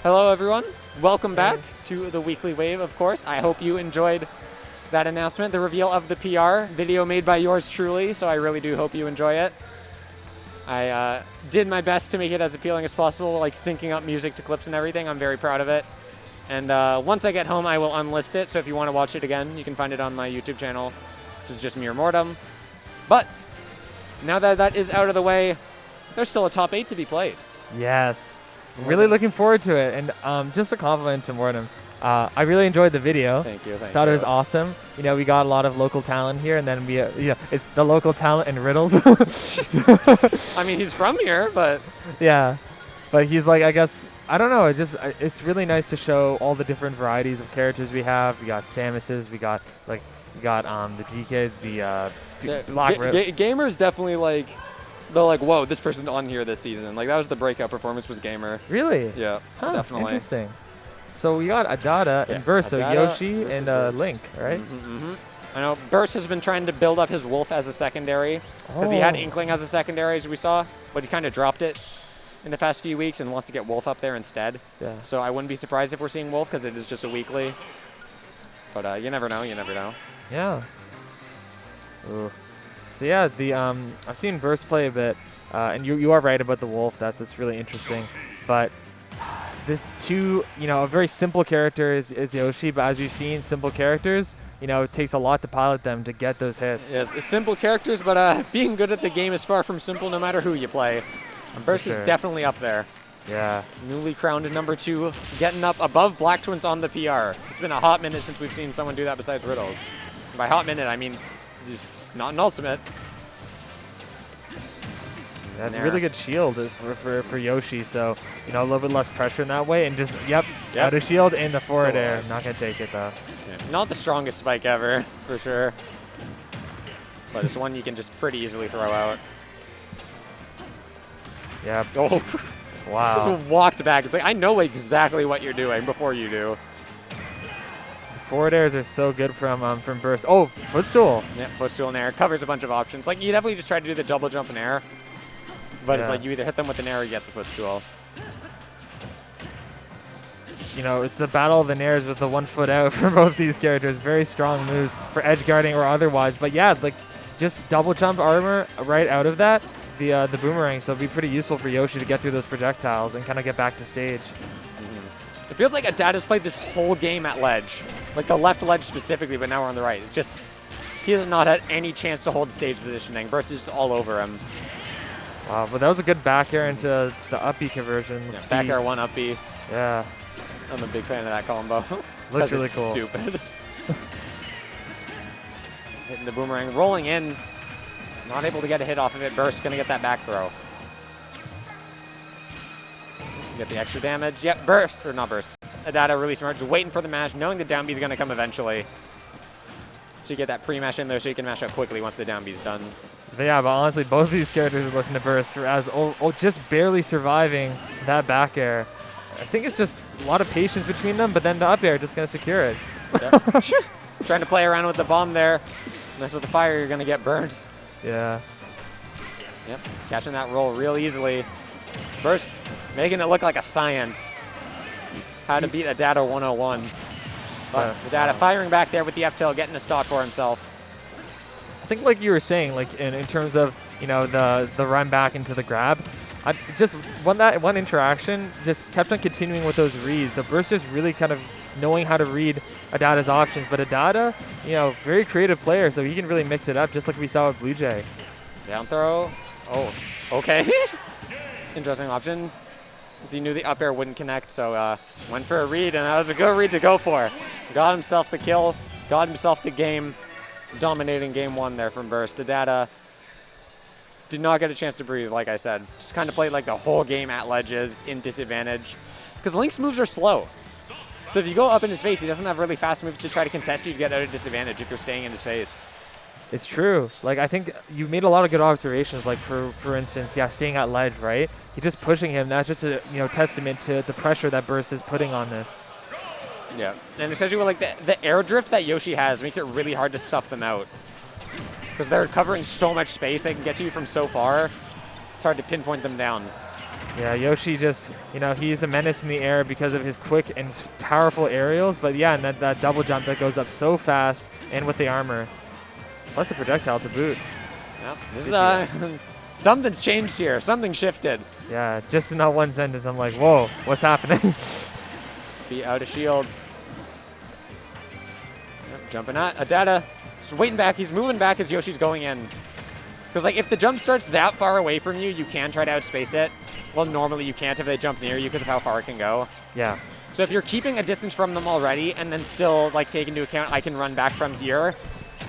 Hello, everyone. Welcome back to the Weekly Wave, of course. I hope you enjoyed that announcement, the reveal of the PR video made by yours truly, so I really do hope you enjoy it. I did my best to make it as appealing as possible, like syncing up music to clips and everything. I'm very proud of it. And once I get home, I will unlist it, so if you want to watch it again, you can find it on my YouTube channel, which is just Mere Mortem. But now that that is out of the way, there's still a top 8 to be played. Yes. Really looking forward to it. And just a compliment to Mortem. I really enjoyed the video. Thank you. Thought it was awesome. You know, we got a lot of local talent here, and then we, it's the local talent and riddles. I mean, he's from here, but yeah, but he's like, I guess, I don't know. It's really nice to show all the different varieties of characters we have. We got Samuses, we got the DK, the Black Gamer's definitely like. They're like, whoa, this person's on here this season. Like, that was the breakout performance was Gamer. Really? Yeah, definitely. Interesting. So we got ADADA and Burst, so Yoshi and Link, right? I know Burst has been trying to build up his Wolf as a secondary, because he had Inkling as a secondary, as we saw, but he's kind of dropped it in the past few weeks and wants to get Wolf up there instead. Yeah. So I wouldn't be surprised if we're seeing Wolf, because it is just a weekly. But you never know, you never know. Yeah. Ooh. So yeah, I've seen Burst play a bit, and you are right about the Wolf. That's really interesting. But this a very simple character is Yoshi, but as we've seen, simple characters, it takes a lot to pilot them to get those hits. Yes, simple characters, but being good at the game is far from simple no matter who you play. And Burst is definitely up there. Yeah. Newly crowned number 2, getting up above Black Twins on the PR. It's been a hot minute since we've seen someone do that besides Riddles. By hot minute, I mean not an ultimate. That really good shield is for Yoshi, so a little bit less pressure in that way, and just out of shield in the forward air. Not gonna take it though. Yeah. Not the strongest spike ever, for sure. But it's one you can just pretty easily throw out. Yeah. Oh, wow. Just walked back. It's like, I know exactly what you're doing before you do. Forward airs are so good from Burst. Oh, footstool. Yeah, footstool and air covers a bunch of options. Like, you definitely just try to do the double jump and air. But it's like you either hit them with an air or you get the footstool. It's the battle of the nairs with the 1 foot out for both these characters. Very strong moves for edge guarding or otherwise. But yeah, like just double jump armor right out of that, the boomerang. So it'd be pretty useful for Yoshi to get through those projectiles and kind of get back to stage. It feels like ADADA's played this whole game at ledge. Like the left ledge specifically, but now we're on the right. It's just, he has not had any chance to hold stage positioning. Burst is just all over him. Wow, but that was a good back air into the up-B conversion. Yeah, back air 1 up-B. Yeah. I'm a big fan of that combo. Looks really cool. Stupid. Hitting the boomerang, rolling in. Not able to get a hit off of it. Burst gonna get that back throw. Get the extra damage. Yep, Burst, or not Burst. ADADA really smart, just waiting for the mash, knowing the down B is gonna come eventually. So you get that pre-mash in there so you can mash up quickly once the down B is done. But yeah, but honestly, both of these characters are looking to Burst as just barely surviving that back air. I think it's just a lot of patience between them, but then the up air just going to secure it. Yep. Trying to play around with the bomb there. Mess with the fire, you're going to get burned. Yeah. Yep, catching that roll real easily. Burst making it look like a science. How to beat ADADA 101. But ADADA firing back there with the F-tail, getting a stock for himself. I think like you were saying, like in terms of, the run back into the grab, just one interaction just kept on continuing with those reads. So Burst just really kind of knowing how to read ADADA's options. But ADADA, very creative player, so he can really mix it up, just like we saw with Blue Jay. Down throw. Oh, okay. Interesting option. He knew the up air wouldn't connect, so went for a read, and that was a good read to go for. Got himself the kill, got himself the game. Dominating game 1 there from Burst. ADADA did not get a chance to breathe, like I said. Just kind of played like the whole game at ledges in disadvantage. Because Link's moves are slow. So if you go up in his face, he doesn't have really fast moves to try to contest you to get out of disadvantage if you're staying in his face. It's true. Like, I think you made a lot of good observations. Like, for instance, staying at ledge, right? You're just pushing him. That's just a testament to the pressure that Burst is putting on this. Yeah, and especially with like the air drift that Yoshi has makes it really hard to stuff them out. Because they're covering so much space, they can get to you from so far. It's hard to pinpoint them down. Yeah, Yoshi just, he's a menace in the air because of his quick and powerful aerials. But yeah, and that double jump that goes up so fast and with the armor. Plus a projectile to boot. Yep. This is something's changed here. Something shifted. Yeah, just in that one sentence, I'm like, whoa, what's happening? Be out of shield. Yep, jumping at ADADA. Just waiting back. He's moving back as Yoshi's going in. Because like if the jump starts that far away from you, you can try to outspace it. Well, normally you can't if they jump near you because of how far it can go. Yeah. So if you're keeping a distance from them already and then still like take into account I can run back from here,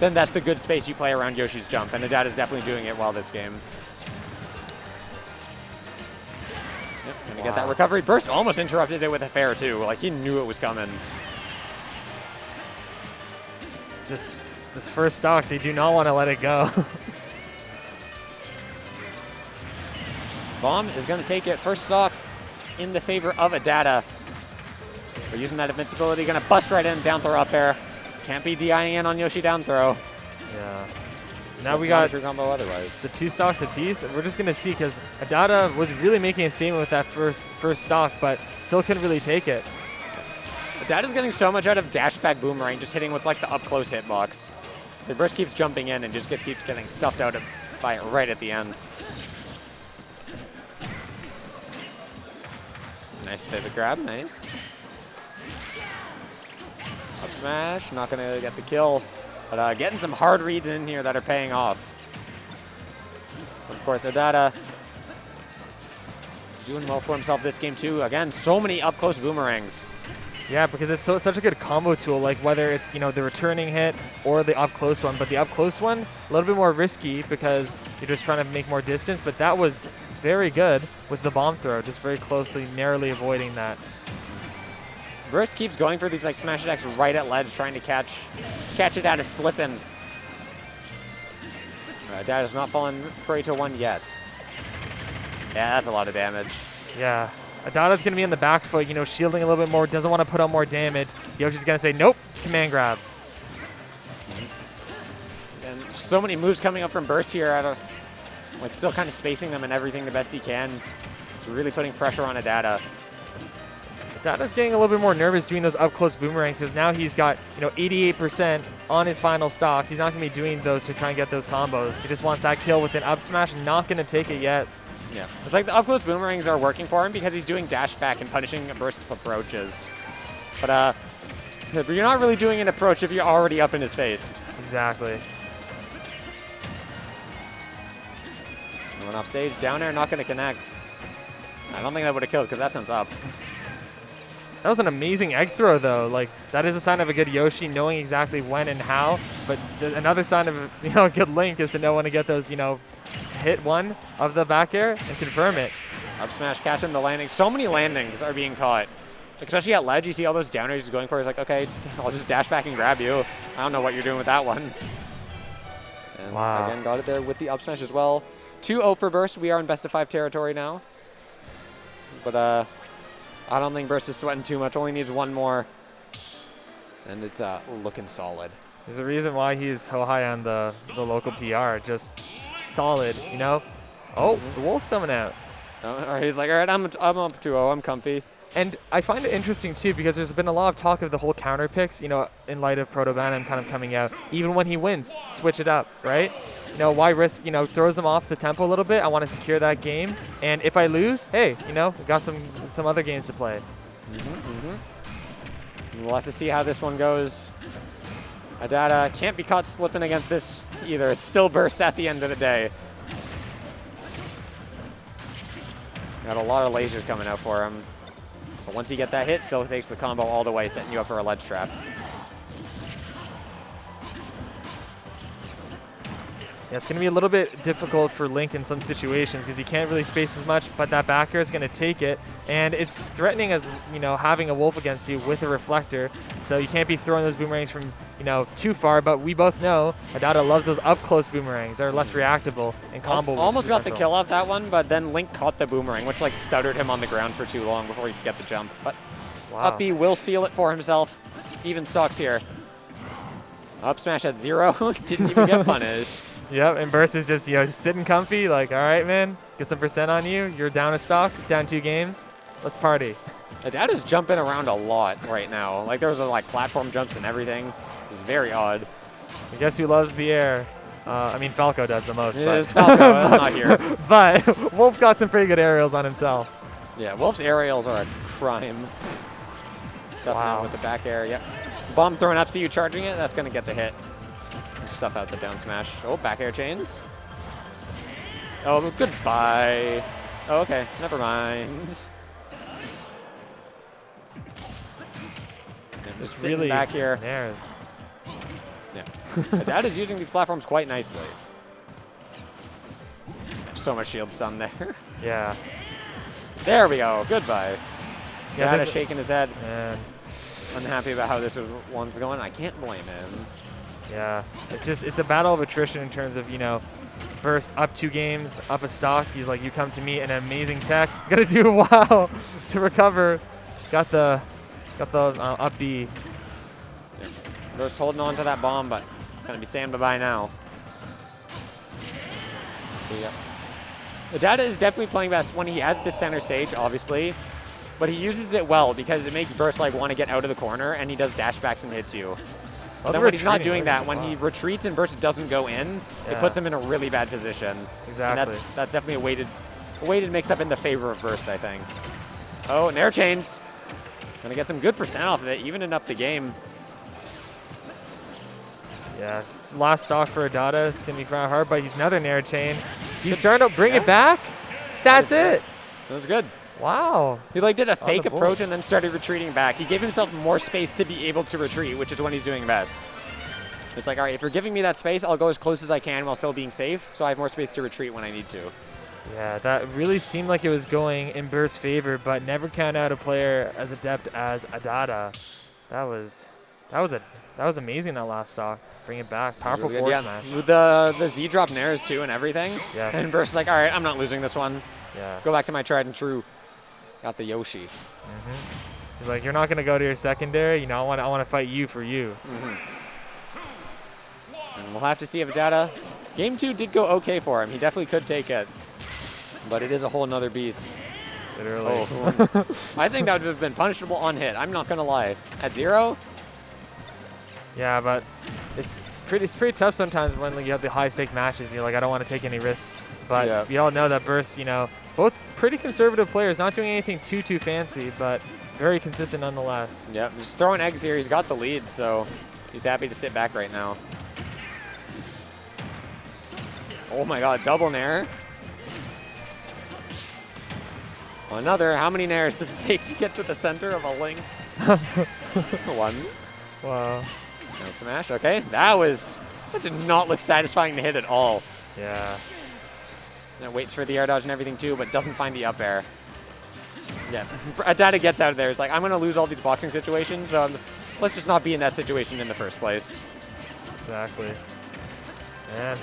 then that's the good space you play around Yoshi's jump. And ADADA's definitely doing it well this game. Yep, gonna get that recovery. Burst almost interrupted it with a fair too. Like he knew it was coming. Just this first stock, they do not want to let it go. Bomb is going to take it. First stock in the favor of ADADA. We're using that invincibility. Going to bust right in. Down throw up air. Can't be DIing in on Yoshi down throw. Yeah. Now we got your combo otherwise. The 2 stocks apiece. We're just going to see because ADADA was really making a statement with that first stock, but still couldn't really take it. ADADA's getting so much out of dash back boomerang, just hitting with like the up close hitbox. The burst keeps jumping in and just keeps getting stuffed out by it right at the end. Nice pivot grab, nice. Up smash, not gonna get the kill, but getting some hard reads in here that are paying off. Of course, ADADA is doing well for himself this game too. Again, so many up close boomerangs. Yeah, because it's such a good combo tool, like whether it's, the returning hit or the up close one. But the up close one, a little bit more risky because you're just trying to make more distance, but that was very good with the bomb throw, just very closely, narrowly avoiding that. Burst keeps going for these like smash attacks right at ledge, trying to catch it out of slipping. ADADA's not fallen prey to one yet. Yeah, that's a lot of damage. Yeah. ADADA's going to be in the back foot, shielding a little bit more, doesn't want to put on more damage. Yoshi's going to say, nope, command grab. And so many moves coming up from Burst here, like still kind of spacing them and everything the best he can. So really putting pressure on ADADA. ADADA's getting a little bit more nervous doing those up-close boomerangs because now he's got, 88% on his final stock. He's not going to be doing those to try and get those combos. He just wants that kill with an up smash, not going to take it yet. Yeah, it's like the up-close boomerangs are working for him because he's doing dash back and punishing Burst's approaches. But you're not really doing an approach if you're already up in his face. Exactly. Going off stage, down air, not going to connect. I don't think that would have killed because that sounds up. That was an amazing egg throw, though. Like, that is a sign of a good Yoshi, knowing exactly when and how. But another sign of a good Link is to know when to get those, hit one of the back air and confirm it. Up smash, catching the landing. So many landings are being caught. Especially at ledge, you see all those down airs he's going for. He's like, okay, I'll just dash back and grab you. I don't know what you're doing with that one. And wow. Again, got it there with the up smash as well. 2-0 for Burst. We are in best of 5 territory now. But I don't think Burst is sweating too much. Only needs one more. And it's looking solid. There's a reason why he's so high on the local PR. Just solid, Oh, the Wolf's coming out. He's like, all right, I'm up 2-0. I'm comfy. And I find it interesting, too, because there's been a lot of talk of the whole counter picks, in light of Proto-Venom kind of coming out. Even when he wins, switch it up, right? Why risk, throws them off the tempo a little bit. I want to secure that game. And if I lose, hey, we got some other games to play. We'll have to see how this one goes. ADADA can't be caught slipping against this either. It's still Burst at the end of the day. Got a lot of lasers coming out for him. But once you get that hit, still takes the combo all the way, setting you up for a ledge trap. Yeah, it's going to be a little bit difficult for Link in some situations because he can't really space as much, but that back air is going to take it. And it's threatening as, having a Wolf against you with a reflector. So you can't be throwing those boomerangs from, too far. But we both know ADADA loves those up-close boomerangs. They're less reactable and combo. Almost got the kill off that one, but then Link caught the boomerang, which like stuttered him on the ground for too long before he could get the jump. But wow. Uppy will seal it for himself. Even stocks here. Up smash at 0. Didn't even get punished. Yep, and Burst is just, sitting comfy, like, all right, man, Get some percent on you. You're down a stock, down 2 games. Let's party. ADADA's jumping around a lot right now. Like there's like platform jumps and everything. It's very odd. I guess who loves the air? I mean, Falco does the most. It but is Falco. That's not here. But Wolf got some pretty good aerials on himself. Yeah, Wolf's aerials are a crime. Stuffing Wow. out with the back air. Yep. Bomb thrown up. See you charging it. That's gonna get the hit. Stuff out the down smash. Oh, back air chains. Oh, goodbye. Oh, okay. Never mind. Just sitting Really back here. Nairs. Yeah. ADADA's using these platforms quite nicely. So much shield stun there. Yeah. There we go. Goodbye. Yeah, ADADA shaking his head. Man. Unhappy about how this one's going. I can't blame him. Yeah. It's a battle of attrition in terms of, you know, Burst up 2 games, up a stock. He's like, you come to me, an amazing tech. Gotta do a wow to recover. Got the up B. Yeah. Just holding on to that bomb, but it's going to be saying bye-bye now. Yeah. ADADA is definitely playing best when he has the center stage, obviously, but he uses it well because it makes Burst like want to get out of the corner, and he does dashbacks and hits you. Oh, Then when he's not doing that, when he retreats and Burst doesn't go in, it puts him in a really bad position. Exactly. And that's definitely a weighted mix-up in the favor of Burst, I think. Oh, Nair chains. Gonna get some good percent off of it, evening up the game. Yeah, last stock for ADADA. It's going to be quite hard, but he's another Nair chain. He's starting to bring it back. That's it. That was good. Wow. He like did a fake the board. approach and then started retreating back. He gave himself more space to be able to retreat, which is when he's doing best. It's like, all right, if you're giving me that space, I'll go as close as I can while still being safe, so I have more space to retreat when I need to. Yeah, that really seemed like it was going in Burst's favor, but never count out a player as adept as ADADA. That was amazing, that last stock. Bring it back. Powerful Really forward good, smash. With the Z drop nairs too and everything. Yes. And Burst's like, all right, I'm not losing this one. Yeah. Go back to my tried and true. Got the Yoshi. He's like, you're not going to go to your secondary. You know, I want to fight you for you. And we'll have to see if ADADA. Game 2 did go okay for him. He definitely could take it. But it is a whole nother beast. Literally. Oh. I think that would have been punishable on hit. I'm not going to lie. At 0? Yeah, but it's pretty tough sometimes when you have the high-stake matches. You're like, I don't want to take any risks. But Yeah. we all know that Burst, you know, both pretty conservative players, not doing anything too fancy, but very consistent nonetheless. Yep, just throwing eggs here. He's got the lead, so he's happy to sit back right now. Oh my god, double nair. Another. How many nairs does it take to get to the center of a link? 1. Wow. No smash. Okay, that did not look satisfying to hit at all. Yeah. Now waits for the air dodge and everything too, but doesn't find the up air. Yeah, ADADA gets out of there. It's like, I'm going to lose all these boxing situations, so let's just not be in that situation in the first place. Exactly. Man.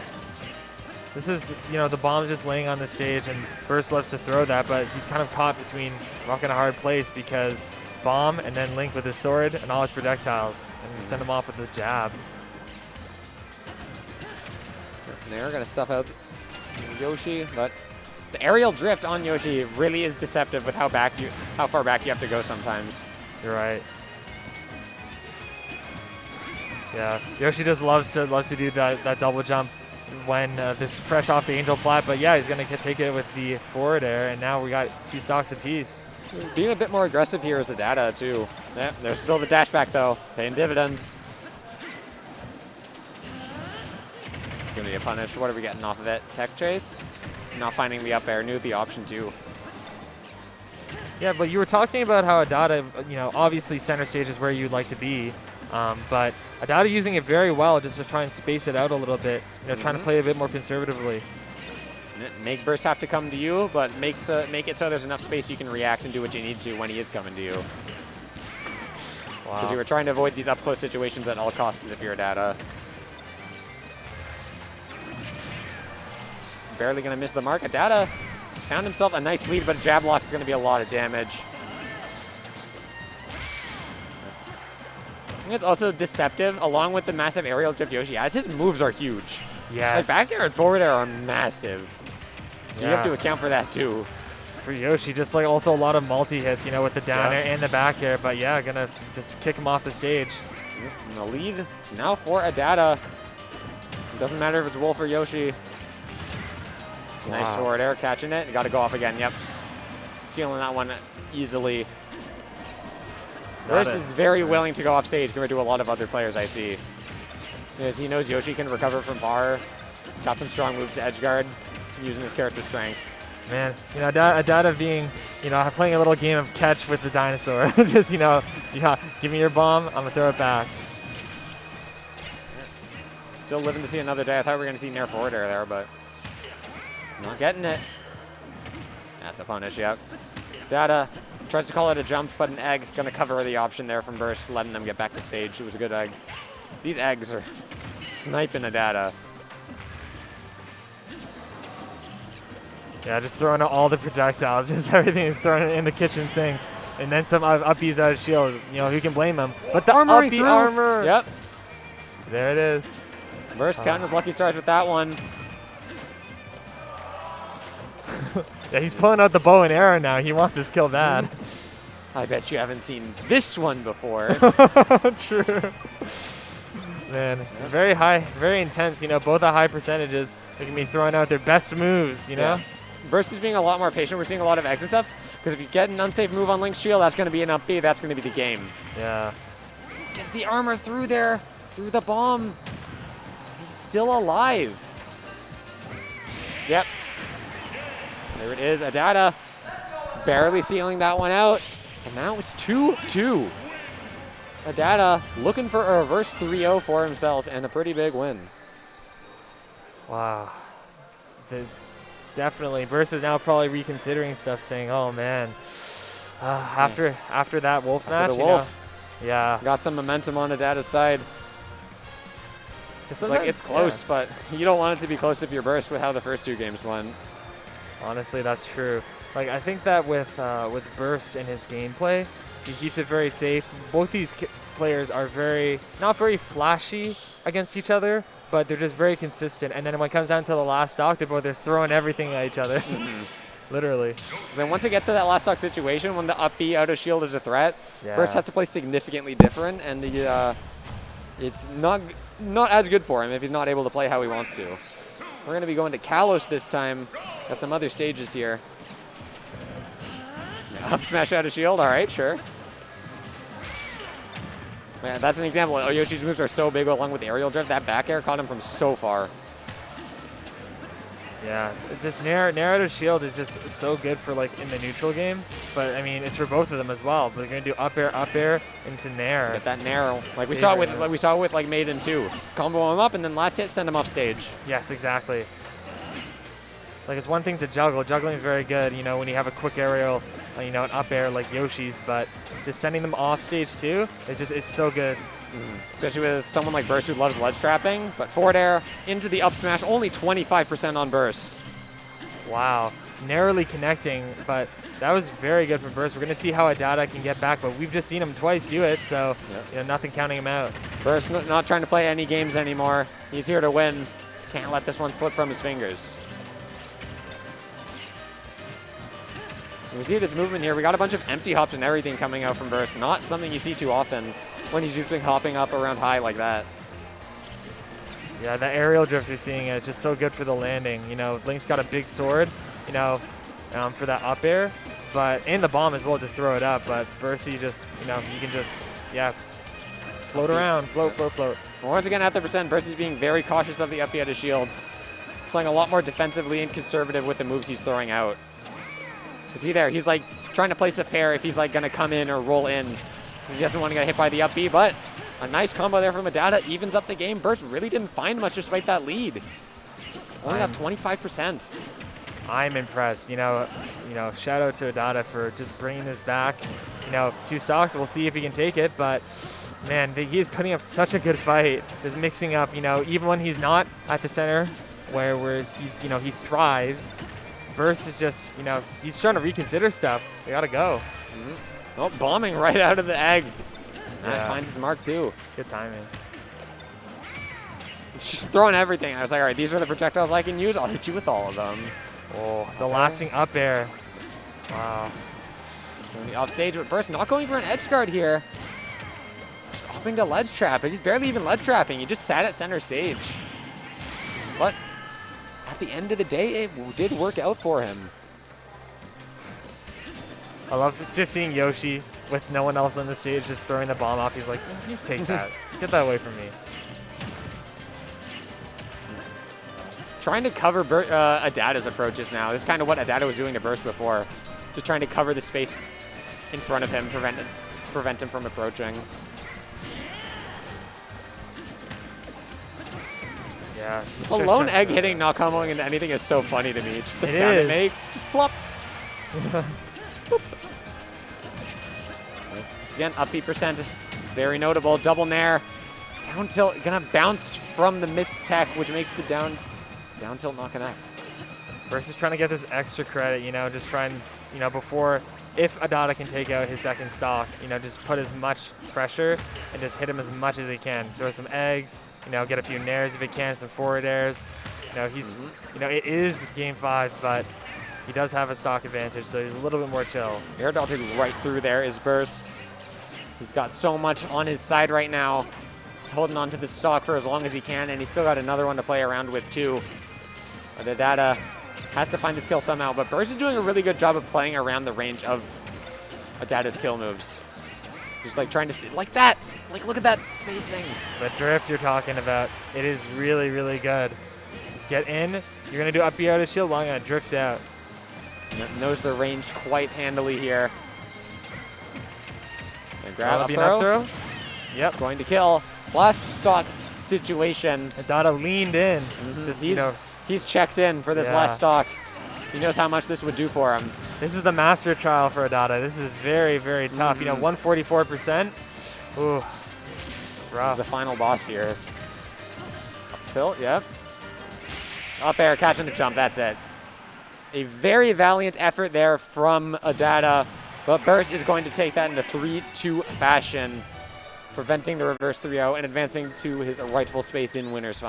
This is, you know, the bomb's just laying on the stage, and Burst loves to throw that, but he's kind of caught between rock and a hard place because bomb and then Link with his sword and all his projectiles, and send him off with the jab. They're going to stuff out Yoshi, but the aerial drift on Yoshi really is deceptive with how far back you have to go sometimes. You're right. Yeah, Yoshi just loves to do that double jump when this fresh off the angel plat, but yeah, he's gonna take it with the forward air, and now we got 2 stocks apiece. Being a bit more aggressive here is ADADA too. Yeah, there's still the dash back though, paying dividends. It's gonna be a punish. What are we getting off of it? Tech chase? Not finding the up air. Knew the option too. Yeah, but you were talking about how ADADA, you know, obviously center stage is where you'd like to be, but ADADA using it very well just to try and space it out a little bit, you know, trying to play a bit more conservatively. Make Burst have to come to you, but make it so there's enough space you can react and do what you need to when he is coming to you. Because you were trying to avoid these up-close situations at all costs if you're ADADA. Barely going to miss the mark. ADADA has found himself a nice lead, but jab lock is going to be a lot of damage. I think it's also deceptive, along with the massive aerial drift Yoshi has. His moves are huge. Yes. Like back air and forward air are massive. So you have to account for that too. For Yoshi, just like also a lot of multi-hits, you know, with the down air and the back air. But yeah, gonna just kick him off the stage. And the lead now for ADADA. It doesn't matter if it's Wolf or Yoshi. Nice forward air, catching it. Got to go off again, yep. Stealing that one easily. Burst is very willing to go off stage compared to a lot of other players I see. Because he knows Yoshi can recover from bar. Got some strong moves to edge guard, using his character strength. Man, you know, ADADA being, you know, playing a little game of catch with the dinosaur. Just, you know, give me your bomb, I'm going to throw it back. Still living to see another day. I thought we were going to see Nair forward air there, but not getting it. That's a punish, yep. ADADA tries to call it a jump, but an egg going to cover the option there from Burst, letting them get back to stage. It was a good egg. These eggs are sniping ADADA. Yeah, just throwing out all the projectiles, just everything throwing it in the kitchen sink. And then some uppies out of shield. You know, who can blame him? But the uppie armor. Yep. There it is. Burst counting his lucky stars with that one. Yeah, he's pulling out the bow and arrow now. He wants this kill bad. I bet you haven't seen this one before. True. Man, very high, very intense. You know, both at high percentages. They can be throwing out their best moves, you know? Yeah. Burst is being a lot more patient. We're seeing a lot of eggs and stuff. Because if you get an unsafe move on Link's shield, that's going to be an up B. That's going to be the game. Yeah. Gets the armor through there, through the bomb. He's still alive. Yep. There it is. ADADA barely sealing that one out. And now it's 2-2. ADADA looking for a reverse 3-0 for himself and a pretty big win. Wow. Definitely. Burst is now probably reconsidering stuff, saying, oh, man. After that Wolf match, the Wolf, yeah. Got some momentum on ADADA's side. It's like it's close, but you don't want it to be close if you're Burst with how the first two games went. Honestly, that's true. Like, I think that with Burst and his gameplay, he keeps it very safe. Both these players are not very flashy against each other, but they're just very consistent. And then when it comes down to the last stock, they're throwing everything at each other. Literally. Then once it gets to that last stock situation, when the up B out of shield is a threat, Burst has to play significantly different, and it's not as good for him if he's not able to play how he wants to. We're going to be going to Kalos this time. Got some other stages here. Up smash out of shield. All right, sure. Man, that's an example. Yoshi's moves are so big along with the aerial drift. That back air caught him from so far. Yeah, just Nair out of shield is just so good for like in the neutral game. But I mean, it's for both of them as well. They're gonna do up air into Nair. Get that Nair. Like we saw it with like Maiden 2. Combo him up and then last hit send him off stage. Yes, exactly. Like it's one thing to juggle. Juggling is very good, you know, when you have a quick aerial, you know, an up air like Yoshi's, but just sending them off stage too, it's so good. Especially with someone like Burst who loves ledge trapping, but forward air into the up smash, only 25% on Burst. Wow, narrowly connecting, but that was very good for Burst. We're gonna see how ADADA can get back, but we've just seen him twice do it, so you know, nothing counting him out. Burst not trying to play any games anymore. He's here to win. Can't let this one slip from his fingers. And we see this movement here. We got a bunch of empty hops and everything coming out from Burst. Not something you see too often when he's usually hopping up around high like that. Yeah, the aerial drift you're seeing, just so good for the landing. You know, Link's got a big sword, you know, for that up air, and the bomb as well to throw it up. But Burst, you just, you know, you can just, float around, float. Once again, at the percent, Burst is being very cautious of the up out of shields, playing a lot more defensively and conservative with the moves he's throwing out. You see there, he's like trying to place a fair if he's like gonna come in or roll in. He doesn't want to get hit by the up B, but a nice combo there from ADADA evens up the game. Burst really didn't find much despite that lead. Only got 25%. I'm impressed. You know, shout out to ADADA for just bringing this back. You know, 2 stocks. We'll see if he can take it, but man, he's putting up such a good fight. Just mixing up, you know, even when he's not at the center, where he's, you know, he thrives. Burst is just, you know, he's trying to reconsider stuff. They gotta go. Oh, bombing right out of the egg. That finds his mark too. Good timing. He's just throwing everything. I was like, all right, these are the projectiles I can use. I'll hit you with all of them. Oh, the lasting up air. Wow. So in the off stage, but Burst not going for an edge guard here. Just opting to ledge trap, but he's barely even ledge trapping. He just sat at center stage. But at the end of the day, it did work out for him. I love just seeing Yoshi with no one else on the stage just throwing the bomb off. He's like, you take that. Get that away from me. Trying to cover ADADA's approaches now. This is kind of what ADADA was doing to Burst before. Just trying to cover the space in front of him, prevent him from approaching. Yeah. The lone egg hitting, not comboing into anything is so funny to me. Just the sound it makes. Just plop. Again, upbeat percent is very notable. Double nair. Down tilt, gonna bounce from the missed tech, which makes the down tilt not connect. Versus trying to get this extra credit, you know, just trying, you know, before, if ADADA can take out his second stock, you know, just put as much pressure and just hit him as much as he can. Throw some eggs, you know, get a few nairs if he can, some forward airs. You know, he's, you know, it is game 5, but he does have a stock advantage, so he's a little bit more chill. Air dodging right through there is Burst. He's got so much on his side right now. He's holding on to the stock for as long as he can, and he's still got another one to play around with too. But ADADA has to find this kill somehow, but Burst is doing a really good job of playing around the range of ADADA's kill moves. Just like trying to, like that, like look at that spacing. The drift you're talking about, it is really, really good. Just get in, you're gonna do up B out of shield, well, I'm gonna drift out. Knows the range quite handily here. And grab up throw. throw. Yep. It's going to kill. Last stock situation. ADADA leaned in. Just, he's checked in for this last stock. He knows how much this would do for him. This is the master trial for ADADA. This is very, very tough. You know, 144%. Ooh, rough. He's the final boss here. Up tilt, yep. Up air, catching the jump, that's it. A very valiant effort there from ADADA, but Burst is going to take that in a 3-2 fashion, preventing the reverse 3-0 and advancing to his rightful space in winners final.